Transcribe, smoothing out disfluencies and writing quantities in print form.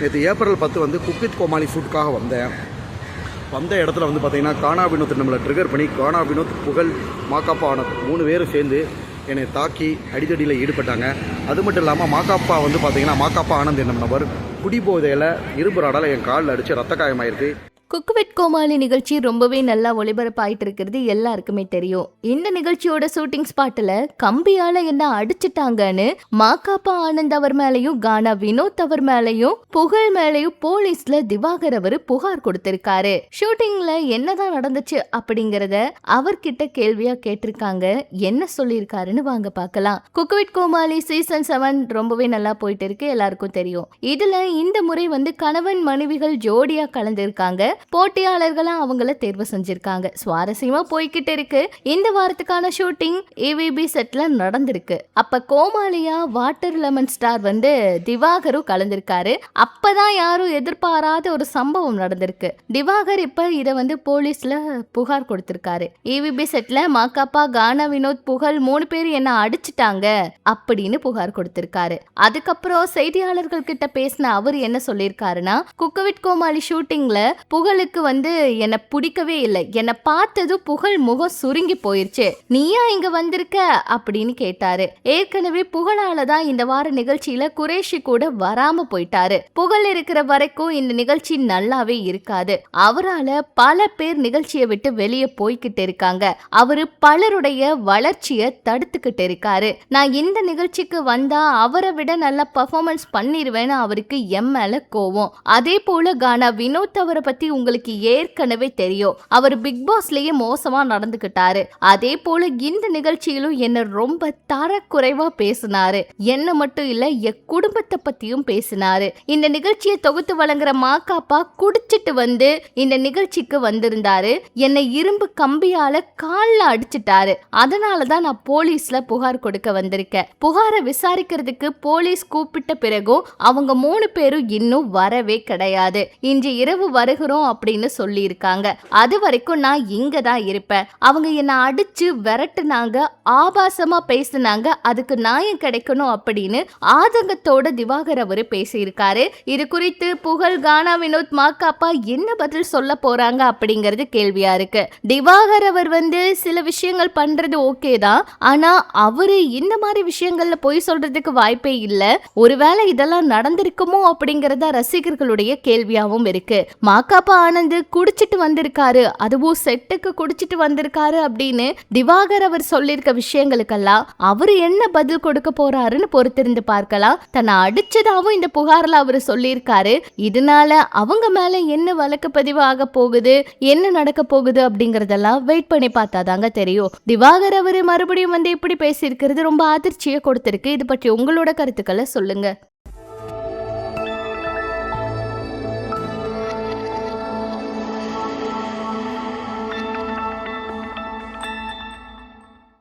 நேற்று ஏப்ரல் 10 வந்து cook with கோமாளி ஷூட்டுக்காக வந்த இடத்துல வந்து பார்த்திங்கன்னா கானா வினோத் நம்மளை ட்ரிகர் பண்ணி கானா வினோத், புகழ், மாக்காப்பா ஆனந்த் 3 பேரும் சேர்ந்து என்னை தாக்கி அடிதடியில் ஈடுபட்டாங்க. அது மட்டும் இல்லாமல் மாக்காப்பா வந்து பார்த்திங்கன்னா மாக்காப்பா ஆனந்த் என்னும் நபர் குடிபோதையில் இரும்பு ராடால் என் காலில் அடித்து ரத்த காயமாயிருக்கு. குக் வித் கோமாளி நிகழ்ச்சி ரொம்பவே நல்லா ஒளிபரப்பாயிட்டு இருக்கிறது எல்லாருக்குமே தெரியும். இந்த நிகழ்ச்சியோட ஷூட்டிங் ஸ்பாட்ல கம்பியால என்ன அடிச்சுட்டாங்கன்னு மாக்காப்பா ஆனந்த் அவர் மேலையும் கானா வினோத் அவர் மேலையும் புகழ் மேலையும் போலீஸ்ல திவாகர் அவர் புகார் கொடுத்திருக்காரு. ஷூட்டிங்ல என்னதான் நடந்துச்சு அப்படிங்கறத அவர்கிட்ட கேள்வியா கேட்டிருக்காங்க. என்ன சொல்லியிருக்காருன்னு வாங்க பார்க்கலாம். குக் வித் கோமாளி சீசன் 7 ரொம்பவே நல்லா போயிட்டு இருக்கு, எல்லாருக்கும் தெரியும். இதுல இந்த முறை வந்து கணவன் மனைவிகள் ஜோடியா கலந்துருக்காங்க. போட்டியாளர்களா அவங்கள தேர்வு செஞ்சிருக்காங்க. சுவாரஸ்யமா போய்கிட்டு இருக்கு. இந்த வாரத்துக்கான ஷூட்டிங் ஏவிபி செட்ல நடந்திருக்கு. அப்ப கோமாளியா வாட்டர் லெமன் ஸ்டார் வந்து திவாகரும் கலந்திருக்காரு. அப்பதான் யாரும் எதிர்பாராத ஒரு சம்பவம் நடந்திருக்கு. திவாகர் இப்ப இத வந்து போலீஸ்ல புகார் கொடுத்திருக்காரு. ஏவிபி செட்ல மாக்காப்பா, கானா வினோத், புகழ் 3 பேர் என்ன அடிச்சுட்டாங்க அப்படின்னு புகார் கொடுத்திருக்காரு. அதுக்கப்புறம் செய்தியாளர்கள் கிட்ட பேசின அவர் என்ன சொல்லியிருக்காருன்னா, குக் வித் கோமாளி ஷூட்டிங்ல புகழுக்கு வந்து என்ன பிடிக்கவே இல்லை. என்னை பார்த்ததும் புகழ் முகம் சுருங்கி போயிருச்சு. நீயா இங்க வந்திருக்க அப்படின்னு கேட்டாரு. ஏற்கனவே புகழால தான் இந்த வார நிகழ்ச்சியில குரேஷி கூட வராம போயிட்டாரு. புகழ் இருக்கிற வரைக்கும் இந்த நிகழ்ச்சி நல்லாவே இருக்காது. அவரால பல பேர் நிகழ்ச்சியை விட்டு வெளியே போய்கிட்டு இருக்காங்க. அவரு பலருடைய வளர்ச்சியை தடுத்துக்கிட்டு இருக்காரு. நான் இந்த நிகழ்ச்சிக்கு வந்தா அவரை விட நல்லா பர்ஃபார்மன்ஸ் பண்ணிருவேன்னு அவருக்கு எம் மேல கோவம். அதே போல கானா வினோத் அவரை பத்தி உங்களுக்கு ஏற்கனவே தெரியும். அவர் பிக் பாஸ்லயே மோசமா நடந்துகிட்டாரு. அதே போல இந்த நிகழ்ச்சியிலும் என்ன ரொம்ப தரக்குறைவா பேசினாரு. என்ன மட்டும் இல்ல, என் குடும்பத்தை பத்தியும் பேசினாரு. இந்த நிகழ்ச்சியை தொகுத்து வழங்குற மாக்காப்பா குடிச்சிட்டு வந்து இந்த நிகழ்ச்சிக்கு வந்திருந்தாரு. என்னை இரும்பு கம்பியால கால்ல அடிச்சிட்டாரு. அதனாலதான் நான் போலீஸ்ல புகார் கொடுக்க வந்திருக்கேன். புகாரை விசாரிக்கிறதுக்கு போலீஸ் கூப்பிட்ட பிறகும் அவங்க 3 பேரும் இன்னும் வரவே கிடையாது. இன்று இரவு வருகிறோம் அப்படின்னு சொல்லி இருக்காங்க. அது வரைக்கும் நான் இங்க தான் இருப்பேன். அவங்க என்ன அடிச்சு விரட்டுனாங்க, ஆபாசமா பேசினாங்க, அதுக்கு நியாயம் கிடைக்கணும் அப்படின்னு ஆதங்கத்தோட திவாகர் அவரு பேசியிருக்காரு. இது குறித்து புகழ், கானா வினோத், மாக்காப்பா என்ன பதில் சொல்ல போறாங்க அப்படிங்கிறது கேள்வியா இருக்கு. திவாகர் அவர் வந்து சில விஷயங்கள் பண்றது ஓகே தான், ஆனா அவரு இந்த மாதிரி விஷயங்கள்ல பொய் சொல்றதுக்கு வாய்ப்பே இல்ல. ஒருவேளை இதெல்லாம் நடந்திருக்குமோ அப்படிங்கறத ரசிகர்களுடைய கேள்வியாவும் இருக்கு. மாக்காப்பா ஆனந்த் குடிச்சிட்டு வந்திருக்காரு, அதுவும் செட்டுக்கு குடிச்சிட்டு வந்திருக்காரு அப்படின்னு திவாகர் அவர் சொல்லியிருக்க விஷயங்களுக்கெல்லாம் அவரு என்ன பதில் கொடுக்க போறாருன்னு பொறுத்திருந்து பார்க்கலாம். தன்னை அடிச்சதாவும் இந்த புகார்ல அவரு சொல்லியிருக்காரு. இதனால அவங்க மேல என்ன வழக்கு பதிவு ஆக போகுது, என்ன நடக்க போகுது அப்படிங்கறதெல்லாம் வெயிட் பண்ணி பார்த்தாதாங்க தெரியும். திவாகர் அவரு மறுபடியும் வந்து இப்படி பேசியிருக்கிறது ரொம்ப அதிர்ச்சியை கொடுத்திருக்கு. இது பற்றி உங்களோட கருத்துக்களை சொல்லுங்க.